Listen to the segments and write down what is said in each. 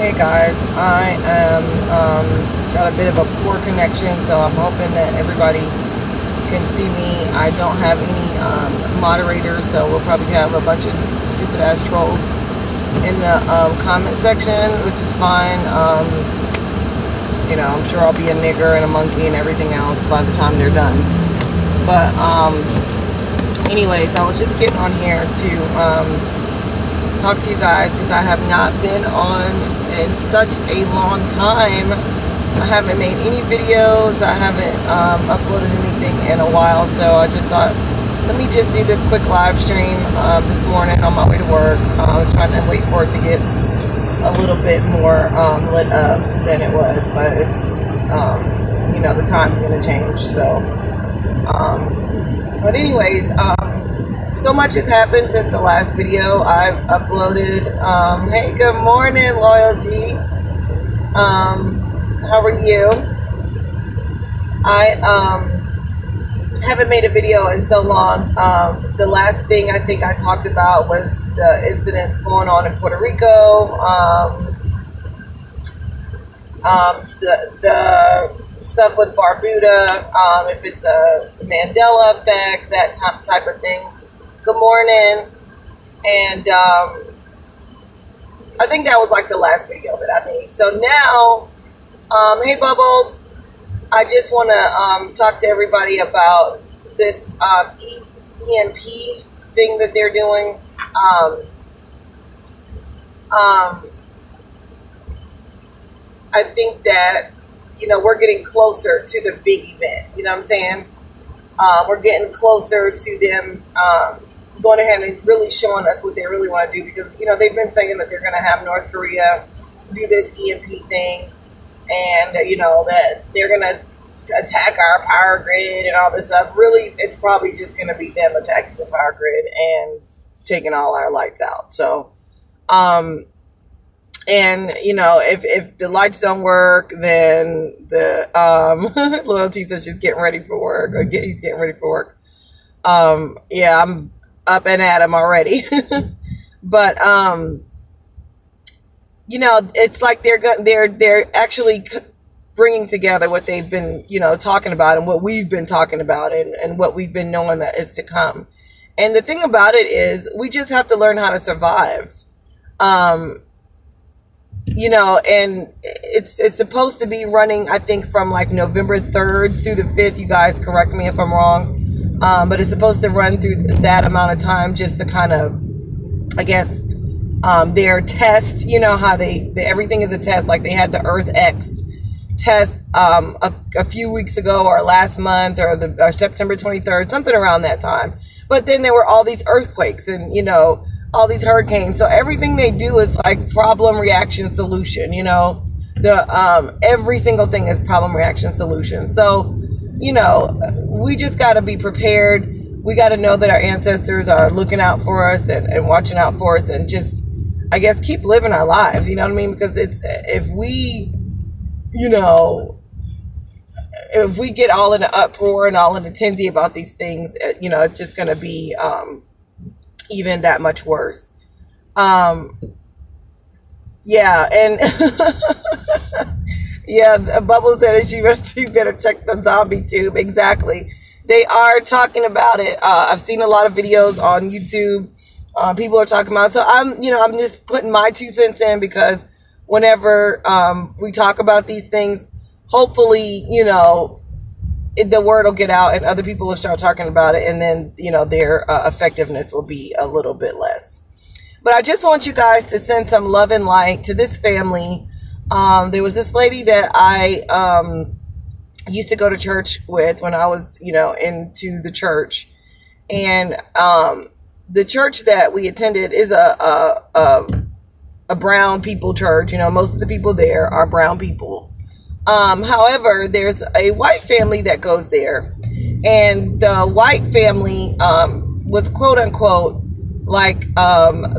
Hey guys, I am got a bit of a poor connection, so I'm hoping that everybody can see me. I don't have any moderators, so we'll probably have a bunch of stupid ass trolls in the comment section, which is fine. I'm sure I'll be a nigger and a monkey and everything else by the time they're done. But anyways, I was just getting on here to talk to you guys because I have not been on in such a long time. I haven't made any videos. I haven't uploaded anything in a while, so I just thought, let me just do this quick live stream this morning on my way to work. I was trying to wait for it to get a little bit more lit up than it was, but it's the time's gonna change. So but anyways, so much has happened since the last video I've uploaded. Hey, good morning, Loyalty. How are you? I haven't made a video in so long. The last thing I think I talked about was the incidents going on in Puerto Rico. The stuff with Barbuda, if it's a Mandela effect, that type of thing. Good morning. And I think that was like the last video that I made. So now, hey Bubbles, I just want to talk to everybody about this EMP thing that they're doing. I think that, we're getting closer to the big event. You know what I'm saying? We're getting closer to them going ahead and really showing us what they really want to do, because they've been saying that they're going to have North Korea do this EMP thing, and that they're going to attack our power grid and all this stuff. Really, it's probably just going to be them attacking the power grid and taking all our lights out. So and if the lights don't work, then the Loyalty says she's getting ready for work, or he's getting ready for work. Yeah, I'm up and at him already. But it's like they're actually bringing together what they've been talking about, and what we've been talking about, and what we've been knowing that is to come. And the thing about it is, we just have to learn how to survive. And it's supposed to be running, I think, from like November 3rd through the 5th. You guys correct me if I'm wrong. But it's supposed to run through that amount of time, just to kind of, I guess, their test, how they everything is a test. Like they had the Earth X test a few weeks ago, or last month, or September 23rd, something around that time. But then there were all these earthquakes and, all these hurricanes. So everything they do is like problem, reaction, solution. Every single thing is problem, reaction, solution. So, we just got to be prepared. We got to know that our ancestors are looking out for us and watching out for us, and just, I guess, keep living our lives. You know what I mean? Because if we get all in an uproar and all in a tizzy about these things, it's just going to be even that much worse. Yeah, and yeah, Bubbles said she better check the zombie tube. Exactly. They are talking about it. I've seen a lot of videos on YouTube. People are talking about it. So I'm just putting my 2 cents in, because whenever we talk about these things, hopefully, the word will get out and other people will start talking about it, and then, their effectiveness will be a little bit less. But I just want you guys to send some love and light to this family. There was this lady that I used to go to church with when I was, into the church. And the church that we attended is a brown people church. Most of the people there are brown people. However, there's a white family that goes there, and the white family was quote unquote like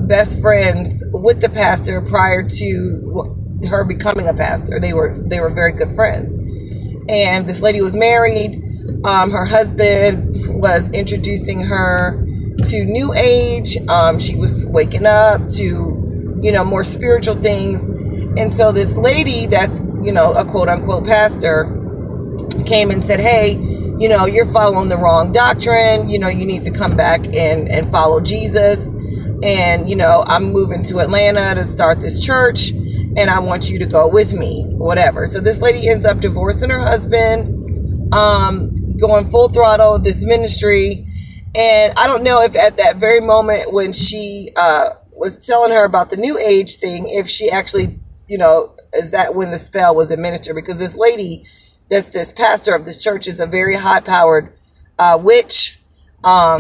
best friends with the pastor prior to her becoming a pastor. They were very good friends, and this lady was married. Her husband was introducing her to New Age. She was waking up to, more spiritual things. And so this lady that's, a quote unquote pastor came and said, hey, you're following the wrong doctrine. You need to come back and follow Jesus. And, I'm moving to Atlanta to start this church, and I want you to go with me, whatever. So this lady ends up divorcing her husband, going full throttle with this ministry. And I don't know if at that very moment when she was telling her about the New Age thing, if she actually, is that when the spell was administered? Because this lady that's this pastor of this church is a very high-powered witch.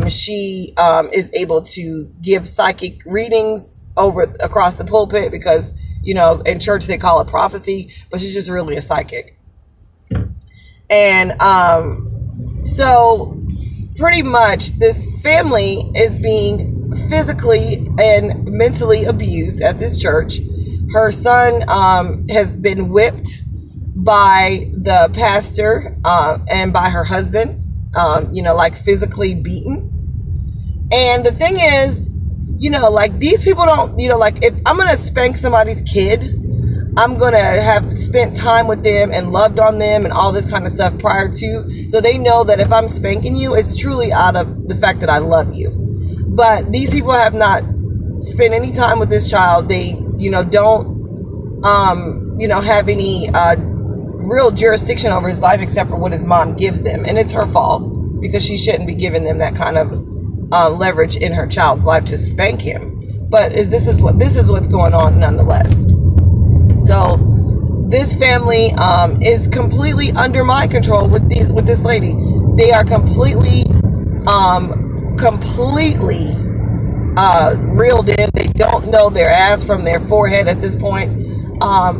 She is able to give psychic readings across the pulpit because, in church they call it prophecy, but she's just really a psychic. And so pretty much this family is being physically and mentally abused at this church. Her son has been whipped by the pastor and by her husband, like physically beaten. And the thing is, like these people don't, like if I'm going to spank somebody's kid, I'm going to have spent time with them and loved on them and all this kind of stuff prior to. So they know that if I'm spanking you, it's truly out of the fact that I love you. But these people have not spent any time with this child. They, don't, have any real jurisdiction over his life except for what his mom gives them. And it's her fault because she shouldn't be giving them that kind of leverage in her child's life to spank him. But this is what's going on nonetheless. So this family is completely under my control with this lady. They are completely reeled in. They don't know their ass from their forehead at this point.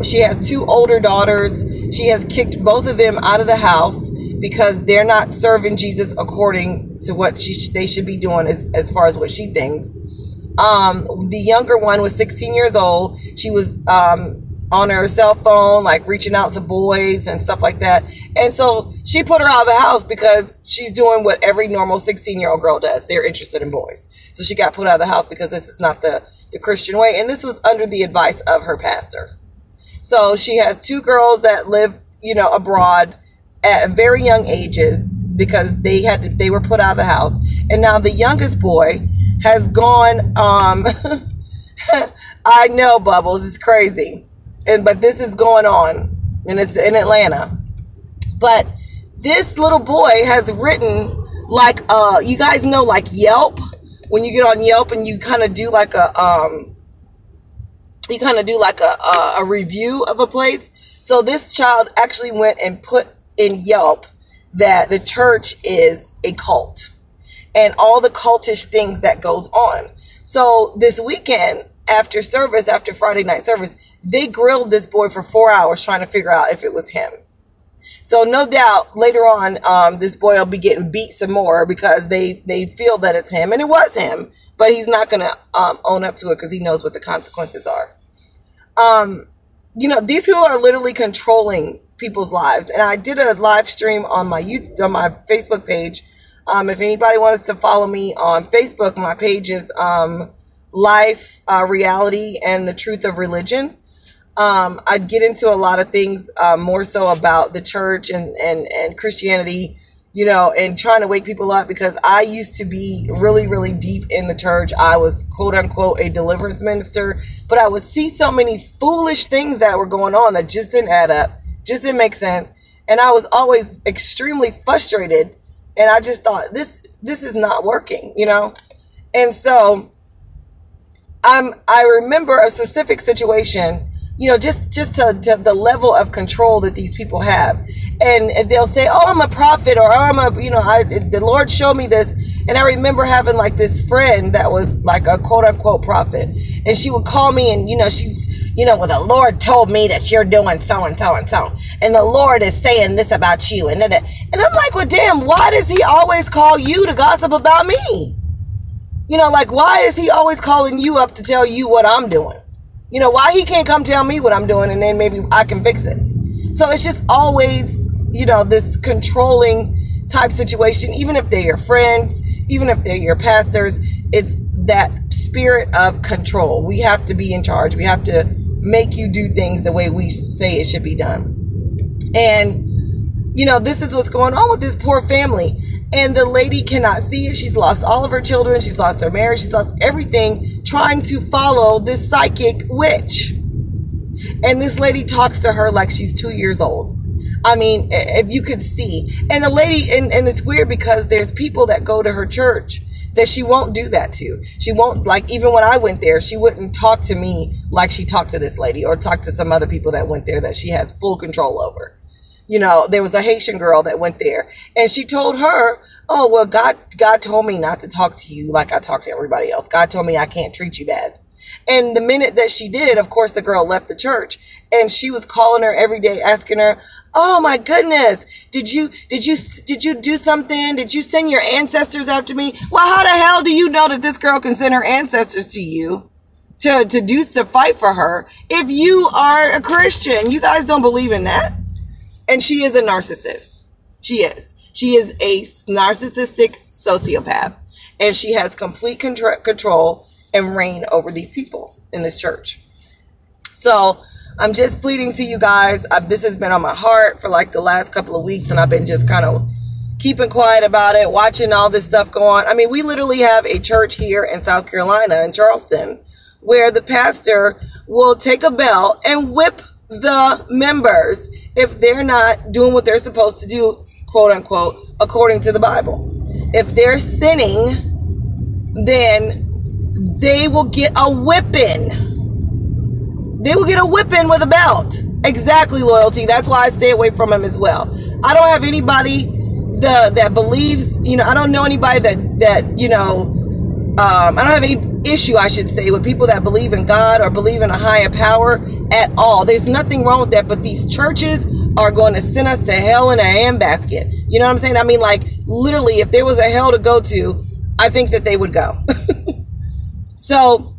She has 2 older daughters. She has kicked both of them out of the house because they're not serving Jesus according to what they should be doing as far as what she thinks. The younger one was 16 years old. She was on her cell phone, like reaching out to boys and stuff like that. And so she put her out of the house because she's doing what every normal 16-year-old girl does. They're interested in boys. So she got put out of the house because this is not the Christian way. And this was under the advice of her pastor. So she has 2 girls that live, abroad at very young ages because they were put out of the house. And now the youngest boy has gone, I know, Bubbles, it's crazy. But this is going on, and it's in Atlanta. But this little boy has written, like, you guys know, like Yelp, when you get on Yelp and you kind of do like a review of a place. So this child actually went and put in Yelp that the church is a cult and all the cultish things that goes on. So this weekend after Friday night service, they grilled this boy for 4 hours trying to figure out if it was him. So no doubt later on, this boy will be getting beat some more because they feel that it's him, and it was him, but he's not going to own up to it because he knows what the consequences are. These people are literally controlling people's lives. And I did a live stream on my Facebook page. If anybody wants to follow me on Facebook, my page is Life, Reality, and the Truth of Religion. I'd get into a lot of things, more so about the church and Christianity, and trying to wake people up, because I used to be really, really deep in the church. I was, quote unquote, a deliverance minister, but I would see so many foolish things that were going on that just didn't add up, just didn't make sense. And I was always extremely frustrated. And I just thought, this is not working, And so I remember a specific situation, just to the level of control that these people have. And they'll say, oh, I'm a prophet, or the Lord showed me this. And I remember having like this friend that was like a quote unquote prophet. And she would call me and, she's, well, the Lord told me that you're doing so and so and so. And the Lord is saying this about you. And I'm like, well, damn, why does he always call you to gossip about me? Why is he always calling you up to tell you what I'm doing? Why he can't come tell me what I'm doing and then maybe I can fix it? So it's just always, this controlling type situation, even if they're your friends, even if they're your pastors, it's that spirit of control. We have to be in charge. We have to make you do things the way we say it should be done. And, this is what's going on with this poor family. And the lady cannot see it. She's lost all of her children. She's lost her marriage. She's lost everything trying to follow this psychic witch. And this lady talks to her like she's 2 years old. I mean, if you could see. And the lady, and it's weird because there's people that go to her church that she won't do that to. She won't, like, even when I went there, she wouldn't talk to me like she talked to this lady or talk to some other people that went there that she has full control over. There was a Haitian girl that went there, and she told her, oh, well, God told me not to talk to you like I talk to everybody else. God told me I can't treat you bad. And the minute that she did, of course, the girl left the church, and she was calling her every day, asking her, oh my goodness, did you do something? Did you send your ancestors after me? Well, how the hell do you know that this girl can send her ancestors to you to fight for her if you are a Christian? You guys don't believe in that. And she is a narcissist. She is. She is a narcissistic sociopath. And she has complete control and reign over these people in this church. So I'm just pleading to you guys. This has been on my heart for like the last couple of weeks. And I've been just kind of keeping quiet about it, watching all this stuff go on. I mean, we literally have a church here in South Carolina, in Charleston, where the pastor will take a bell and whip the members if they're not doing what they're supposed to do, quote unquote, according to the Bible. If they're sinning, then they will get a whipping. They will get a whipping with a belt. Exactly, Loyalty. That's why I stay away from him as well. I don't have anybody that believes, I don't know anybody that I don't have any issue, I should say, with people that believe in God or believe in a higher power at all. There's nothing wrong with that, but these churches are going to send us to hell in a handbasket. You know what I'm saying? I mean, like, literally, if there was a hell to go to, I think that they would go. So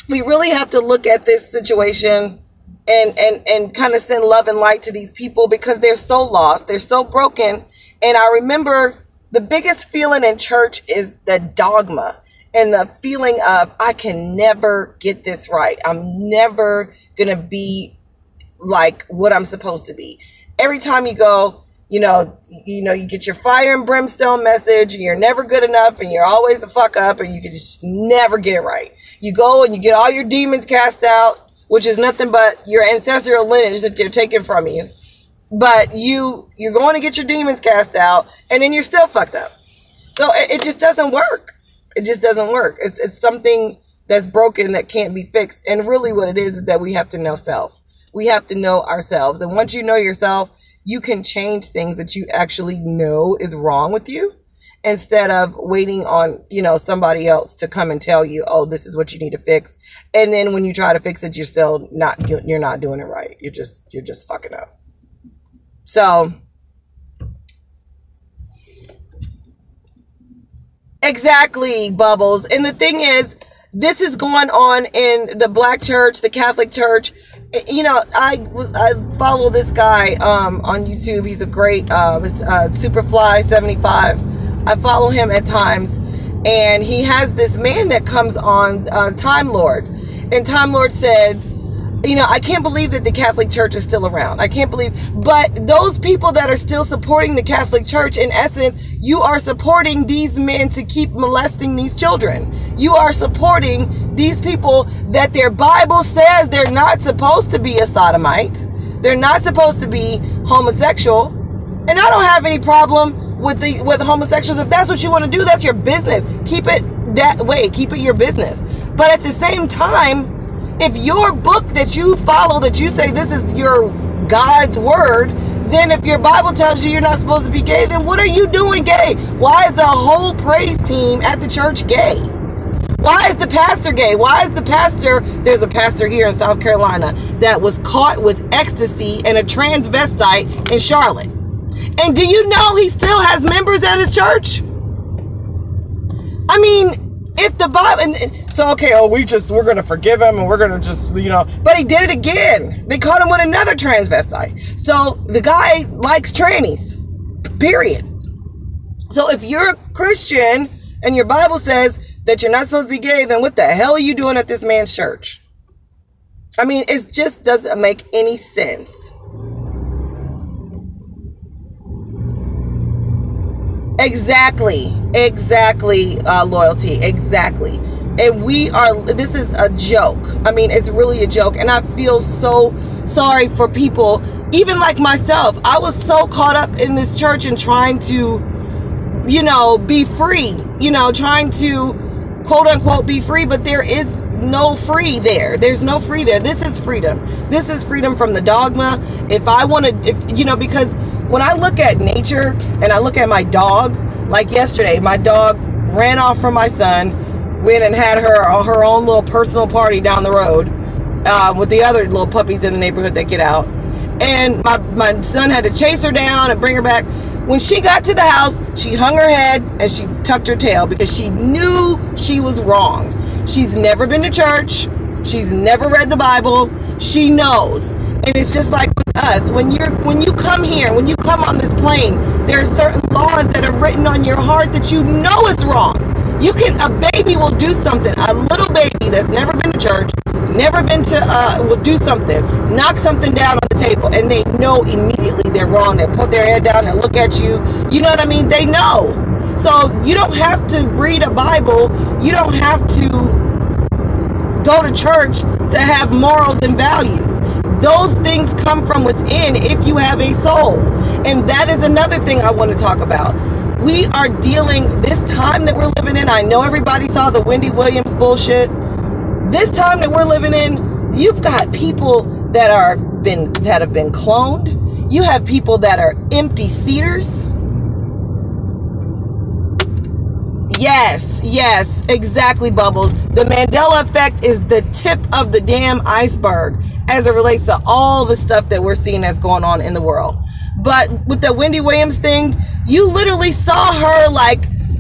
we really have to look at this situation and kind of send love and light to these people because they're so lost. They're so broken. And I remember the biggest feeling in church is the dogma. And the feeling of, I can never get this right. I'm never going to be like what I'm supposed to be. Every time you go, you get your fire and brimstone message, and you're never good enough, and you're always a fuck up, and you can just never get it right. You go and you get all your demons cast out, which is nothing but your ancestral lineage that they're taking from you. But you're going to get your demons cast out, and then you're still fucked up. So it just doesn't work. It just doesn't work. It's something that's broken that can't be fixed. And really what it is that we have to know self. We have to know ourselves. And once you know yourself, you can change things that you actually know is wrong with you instead of waiting on, somebody else to come and tell you, oh, this is what you need to fix. And then when you try to fix it, you're not doing it right. You're just fucking up. So exactly, Bubbles. And the thing is, this is going on in the Black church, the Catholic church. I follow this guy on YouTube. He's a great Superfly75. I follow him at times, and he has this man that comes on, Time Lord. And Time Lord said, I can't believe that the Catholic Church is still around. I can't believe, but those people that are still supporting the Catholic Church, in essence, you are supporting these men to keep molesting these children. You are supporting these people that their Bible says they're not supposed to be a sodomite. They're not supposed to be homosexual. And I don't have any problem with homosexuals. If that's what you want to do, that's your business. Keep it that way. Keep it your business. But at the same time, if your book that you follow, that you say this is your God's word, then if your Bible tells you you're not supposed to be gay, then what are you doing gay? Why is the whole praise team at the church gay? Why is the pastor gay? Why is the pastor, there's a pastor here in South Carolina that was caught with ecstasy and a transvestite in Charlotte. And do you know he still has members at his church? I mean, if the Bible, so okay, we're going to forgive him and we're going to just, but he did it again. They caught him with another transvestite. So the guy likes trannies, period. So if you're a Christian and your Bible says that you're not supposed to be gay, then what the hell are you doing at this man's church? I mean, it just doesn't make any sense. Exactly, Loyalty, exactly. And this is a joke. I mean, it's really a joke. And I feel so sorry for people, even like myself. I was so caught up in this church and trying to, be free, trying to quote unquote be free, but there is no free there. There's no free there. This is freedom. This is freedom from the dogma. If I want to, because when I look at nature and I look at my dog, like yesterday, my dog ran off from my son, went and had her own little personal party down the road with the other little puppies in the neighborhood that get out. And my son had to chase her down and bring her back. When she got to the house, she hung her head and she tucked her tail because she knew she was wrong. She's never been to church. She's never read the Bible. She knows. And it's just like with us. When you come here, when you come on this plane, there are certain laws that are written on your heart that you know is wrong. A baby will do something. A little baby that's never been to church, never been to, will do something, knock something down on the table, and they know immediately they're wrong. They put their head down and look at you. You know what I mean? They know. So you don't have to read a Bible. You don't have to go to church to have morals and values. Those things come from within if you have a soul. And that is another thing I want to talk about. We are dealing, this time that we're living in, I know everybody saw the Wendy Williams bullshit. This time that we're living in, you've got people that have been cloned. You have people that are empty seaters. Yes, exactly, Bubbles. The Mandela effect is the tip of the damn iceberg as it relates to all the stuff that we're seeing that's going on in the world. But with the Wendy Williams thing, you literally saw her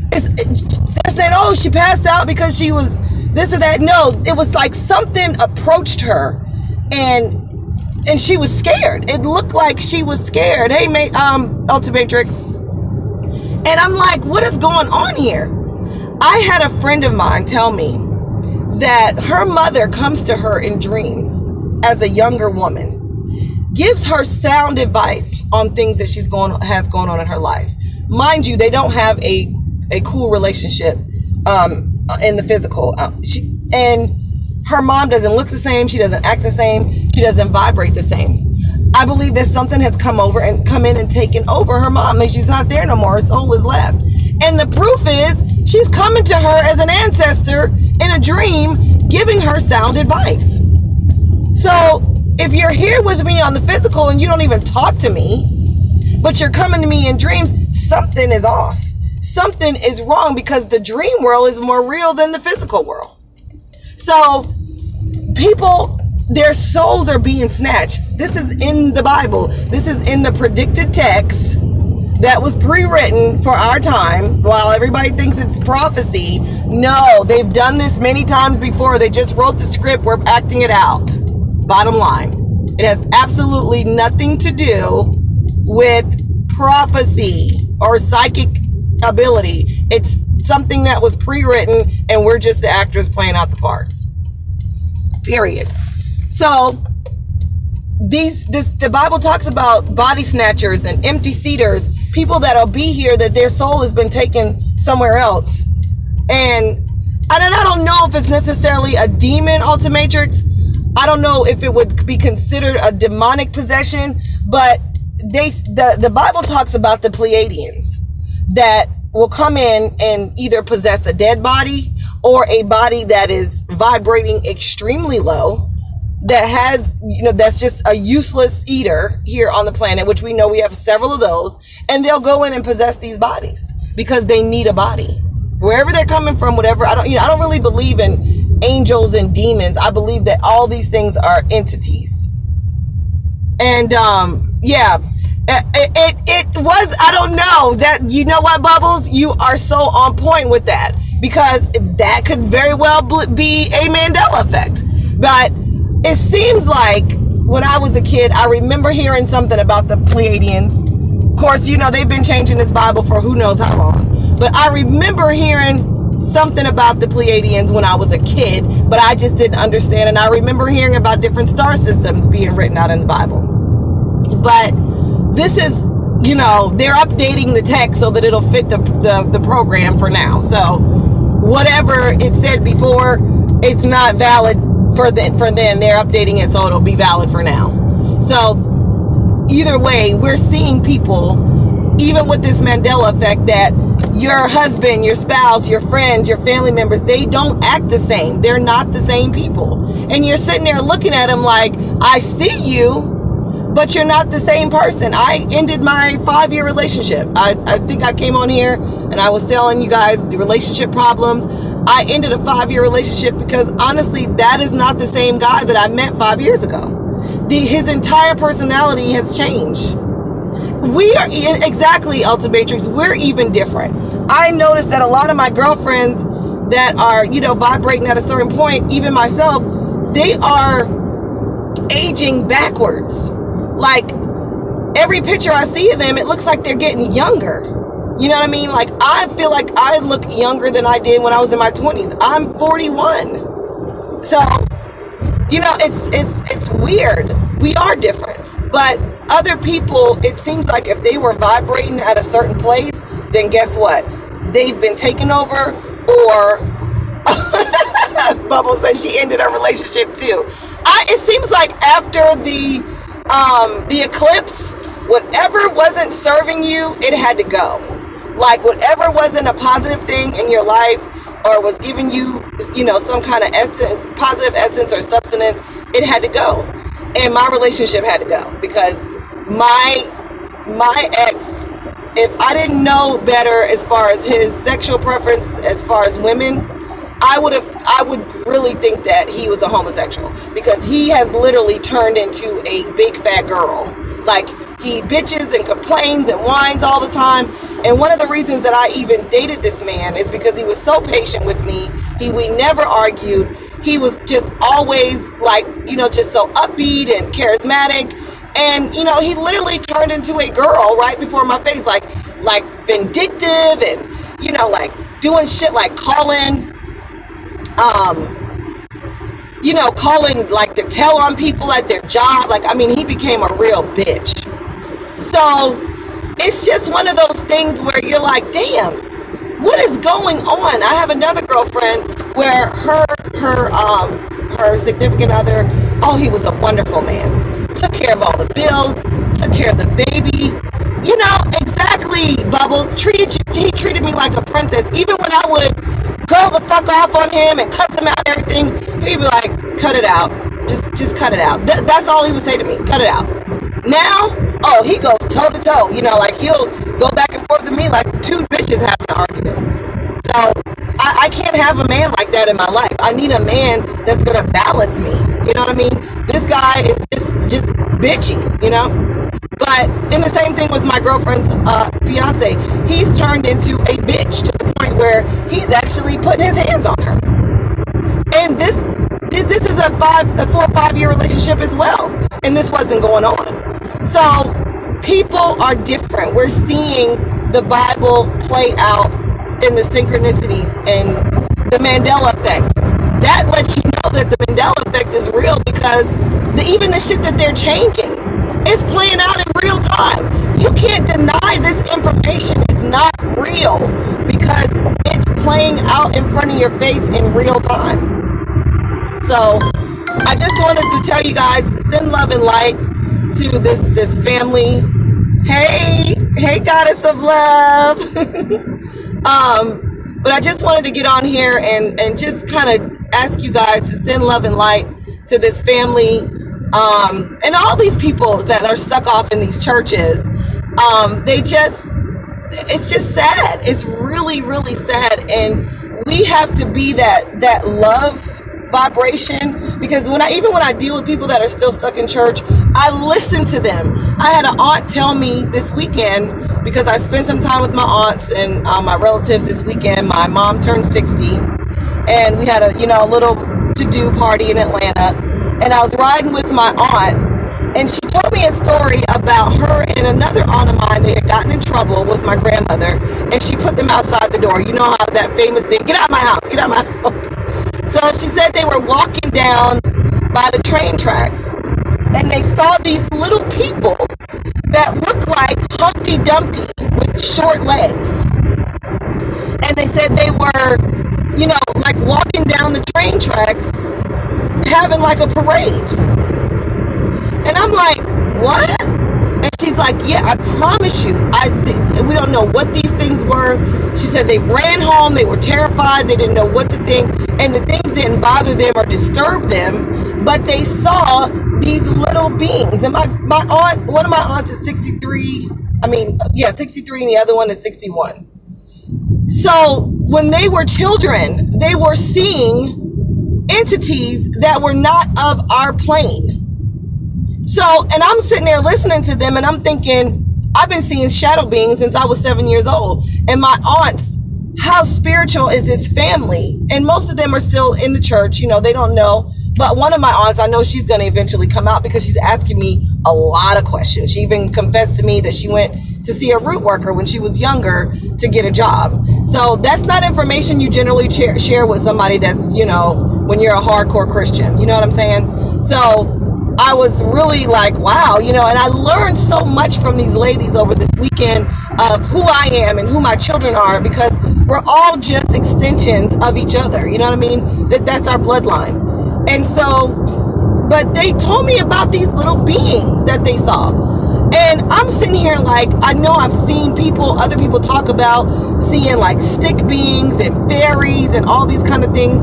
they're saying, oh, she passed out because she was this or that. No, it was like something approached her and she was scared. It looked like she was scared. Hey, Ultimatrix. And I'm like, what is going on here? I had a friend of mine tell me that her mother comes to her in dreams as a younger woman, gives her sound advice on things that has going on in her life. Mind you, they don't have a cool relationship in the physical. And her mom doesn't look the same. She doesn't act the same. She doesn't vibrate the same. I believe that something has come in and taken over her mom, and she's not there no more. Her soul is left. And the proof is she's coming to her as an ancestor in a dream, giving her sound advice. So if you're here with me on the physical and you don't even talk to me, but you're coming to me in dreams, something is off. Something is wrong because the dream world is more real than the physical world. So people, their souls are being snatched. This is in the Bible. This is in the predicted text that was pre-written for our time. While everybody thinks it's prophecy, no, they've done this many times before. They just wrote the script. We're acting it out. Bottom line, it has absolutely nothing to do with prophecy or psychic ability. It's something that was pre-written and we're just the actors playing out the parts. Period. So the Bible talks about body snatchers and empty seaters, people that'll be here that their soul has been taken somewhere else. And I don't know if it's necessarily a demon, Ultimatrix. I don't know if it would be considered a demonic possession, but the Bible talks about the Pleiadians that will come in and either possess a dead body or a body that is vibrating extremely low, that has, that's just a useless eater here on the planet, which we know we have several of those, and they'll go in and possess these bodies because they need a body. Wherever they're coming from, whatever, I don't really believe in angels and demons. I believe that all these things are entities. And it was, I don't know, that, you know what, Bubbles, you are so on point with that, because that could very well be a Mandela effect. But it seems like when I was a kid, I remember hearing something about the Pleiadians. Of course, they've been changing this Bible for who knows how long. But I remember hearing something about the Pleiadians when I was a kid, but I just didn't understand. And I remember hearing about different star systems being written out in the Bible. But this is, you know, they're updating the text so that it'll fit the program for now. So whatever it said before, it's not valid for then. They're updating it so it'll be valid for now. So either way, we're seeing people, even with this Mandela effect, that your husband, your spouse, your friends, your family members, they don't act the same. They're not the same people. And you're sitting there looking at them like, I see you, but you're not the same person. I ended my 5-year relationship. I think I came on here and I was telling you guys the relationship problems. I ended a 5-year relationship because honestly, that is not the same guy that I met 5 years ago. His entire personality has changed. We are exactly, Ultimatrix, we're even different. I noticed that a lot of my girlfriends that are, you know, vibrating at a certain point, even myself, they are aging backwards. Like, every picture I see of them, it looks like they're getting younger. You know what I mean? Like, I feel like I look younger than I did when I was in my 20s. I'm 41. So, you know, it's weird. We are different. But other people, it seems like if they were vibrating at a certain place, then guess what? They've been taken over, or Bubble says she ended her relationship too. It seems like after the eclipse, whatever wasn't serving you, it had to go. Like, whatever wasn't a positive thing in your life or was giving you, you know, some kind of positive essence or substance, it had to go. And my relationship had to go because my ex, if I didn't know better as far as his sexual preference, as far as women, I would really think that he was a homosexual, because he has literally turned into a big fat girl. Like, he bitches and complains and whines all the time. And one of the reasons that I even dated this man is because he was so patient with me. We never argued. He was just always, like, you know, just so upbeat and charismatic. And, you know, he literally turned into a girl right before my face, like vindictive and, you know, like doing shit like calling like to tell on people at their job. Like, I mean, he became a real bitch. So it's just one of those things where you're like, damn, what is going on? I have another girlfriend where her significant other, oh, he was a wonderful man. Took care of all the bills, took care of the baby. You know, exactly, Bubbles. He treated me like a princess. Even when I would go the fuck off on him and cuss him out and everything, he'd be like, cut it out. Just cut it out. That's all he would say to me. Cut it out. Now, oh, he goes toe to toe. You know, like, he'll go back and forth with me like two bitches having an argument. So I can't have a man like that in my life. I need a man that's gonna balance me. You know what I mean? This guy is just bitchy, you know? But in the same thing with my girlfriend's fiance, he's turned into a bitch to the point where he's actually putting his hands on her. And this is a 4 or 5 year relationship as well. And this wasn't going on. So people are different. We're seeing the Bible play out in the synchronicities and the Mandela effects. That lets you know that the Mandela effect is real, because even the shit that they're changing is playing out in real time. You can't deny this information is not real, because it's playing out in front of your face in real time. So I just wanted to tell you guys, send love and light to this family. Hey goddess of love. But I just wanted to get on here and just kind of ask you guys to send love and light to this family, and all these people that are stuck off in these churches. It's just sad. It's really, really sad. And we have to be that love vibration, because when I deal with people that are still stuck in church, I listen to them. I had an aunt tell me this weekend, because I spent some time with my aunts and my relatives this weekend. My mom turned 60, and we had a little to-do party in Atlanta, and I was riding with my aunt, And she told me a story about her and another aunt of mine. They had gotten in trouble with my grandmother, and she put them outside the door. You know how that famous thing, get out of my house, get out of my house. So she said they were walking down by the train tracks, and they saw these little people that looked like Humpty Dumpty with short legs. And they said they were, you know, like walking down the train tracks, having like a parade. And I'm like, what? And she's like, yeah, I promise you, we don't know what these things were. She said they ran home, they were terrified, they didn't know what to think, and the things didn't bother them or disturb them, but they saw these little beings. And my aunt, one of my aunts is 63, 63, and the other one is 61. So when they were children, they were seeing entities that were not of our plane. So, and I'm sitting there listening to them, and I'm thinking, I've been seeing shadow beings since I was 7 years old. And my aunts, how spiritual is this family? And most of them are still in the church, you know, they don't know. But one of my aunts, I know she's going to eventually come out because she's asking me a lot of questions. She even confessed to me that she went to see a root worker when she was younger to get a job. So that's not information you generally share with somebody that's, you know, when you're a hardcore Christian. You know what I'm saying? So I was really like, wow, you know, and I learned so much from these ladies over this weekend of who I am and who my children are, because we're all just extensions of each other. You know what I mean? That's our bloodline. And so, but they told me about these little beings that they saw. And I'm sitting here like, I know I've seen other people talk about seeing like stick beings and fairies and all these kind of things.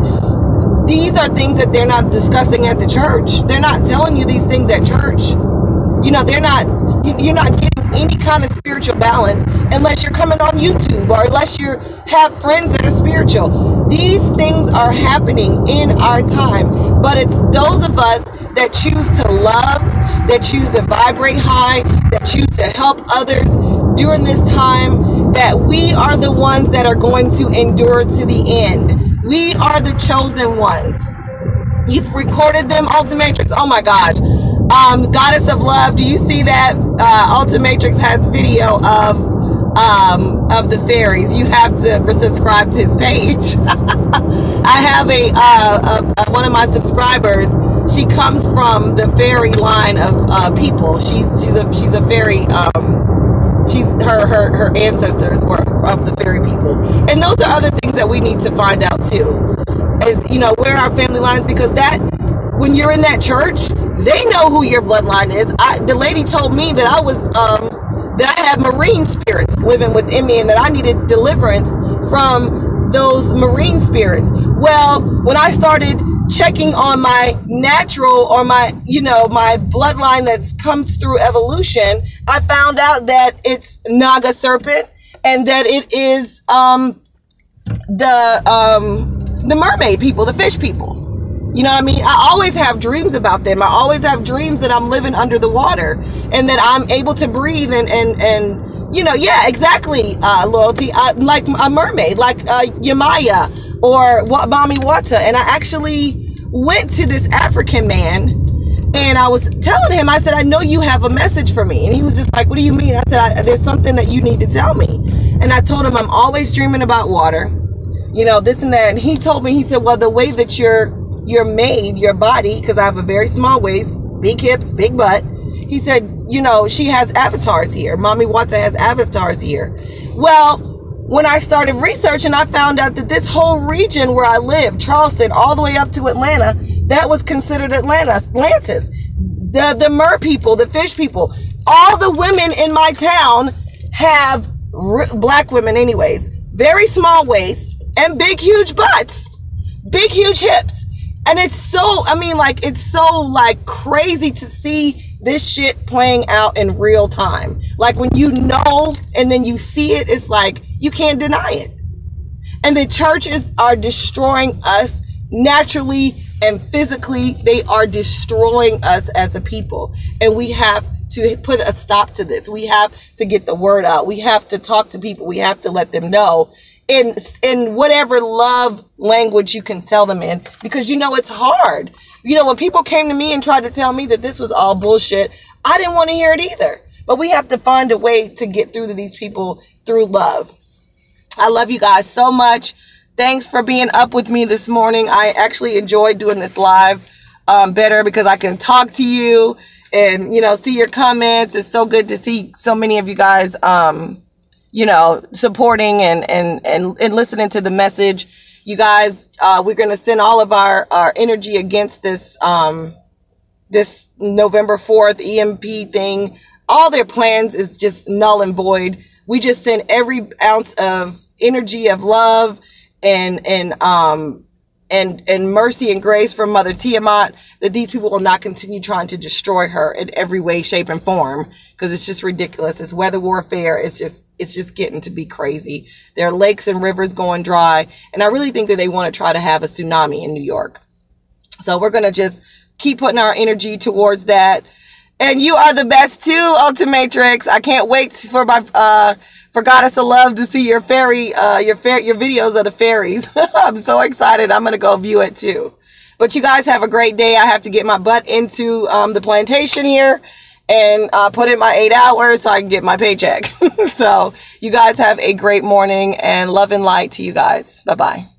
These are things that they're not discussing at the church. They're not telling you these things at church. You know, you're not getting any kind of spiritual balance unless you're coming on YouTube or unless you have friends that are spiritual. These things are happening in our time, but it's those of us that choose to love, that choose to vibrate high, that choose to help others during this time, that we are the ones that are going to endure to the end. We are the chosen ones. You've recorded them, Ultimatrix. Oh my gosh. Goddess of Love. Do you see that? Ultimatrix has video of the fairies. You have to subscribe to his page. I have one of my subscribers. She comes from the fairy line of people. She's a fairy. Her ancestors were of the fairy people, and those are other things that we need to find out too. Is, you know, where our family line is, because that when you're in that church, they know who your bloodline is. The lady told me that that I have marine spirits living within me, and that I needed deliverance from those marine spirits. Well, when I started checking on my natural or my bloodline that comes through evolution, I found out that it's Naga serpent, and that it is the mermaid people, the fish people. You know what I mean? I always have dreams about them. I always have dreams that I'm living under the water and that I'm able to breathe and you know, yeah, exactly, Loyalty. Like a mermaid, like Yamaya or Mami Wata. And I actually went to this African man and I was telling him, I said, I know you have a message for me. And he was just like, what do you mean? I said, there's something that you need to tell me. And I told him, I'm always dreaming about water, you know, this and that. And he told me, he said, well, the way that you're made, your body, because I have a very small waist, big hips, big butt. He said, you know, she has avatars here. Mami Wata has avatars here. Well, when I started researching, I found out that this whole region where I live, Charleston, all the way up to Atlanta, that was considered Atlantis. The mer people, the fish people, all the women in my town have, black women anyways, very small waists and big, huge butts, big, huge hips. And it's so, it's so like crazy to see this shit playing out in real time. Like when you know and then you see it, it's like you can't deny it. And the churches are destroying us naturally and physically. They are destroying us as a people. And we have to put a stop to this. We have to get the word out. We have to talk to people. We have to let them know in whatever love language you can tell them in, because you know it's hard. You know, when people came to me and tried to tell me that this was all bullshit, I didn't want to hear it either. But we have to find a way to get through to these people through love. I love you guys so much. Thanks for being up with me this morning. I actually enjoyed doing this live better because I can talk to you and, you know, see your comments. It's so good to see so many of you guys, you know, supporting and listening to the message. You guys, we're going to send all of our energy against this, this November 4th EMP thing. All their plans is just null and void. We just send every ounce of energy of love and mercy and grace from Mother Tiamat, that these people will not continue trying to destroy her in every way, shape, and form, because it's just ridiculous. This weather warfare is just getting to be crazy. There are lakes and rivers going dry, and I really think that they want to try to have a tsunami in New York. So we're going to just keep putting our energy towards that. And you are the best too, Ultimatrix. I can't wait for my for Goddess of Love to see your fairy, your videos of the fairies. I'm so excited. I'm gonna go view it too. But you guys have a great day. I have to get my butt into the plantation here and put in my 8 hours so I can get my paycheck. So you guys have a great morning, and love and light to you guys. Bye bye.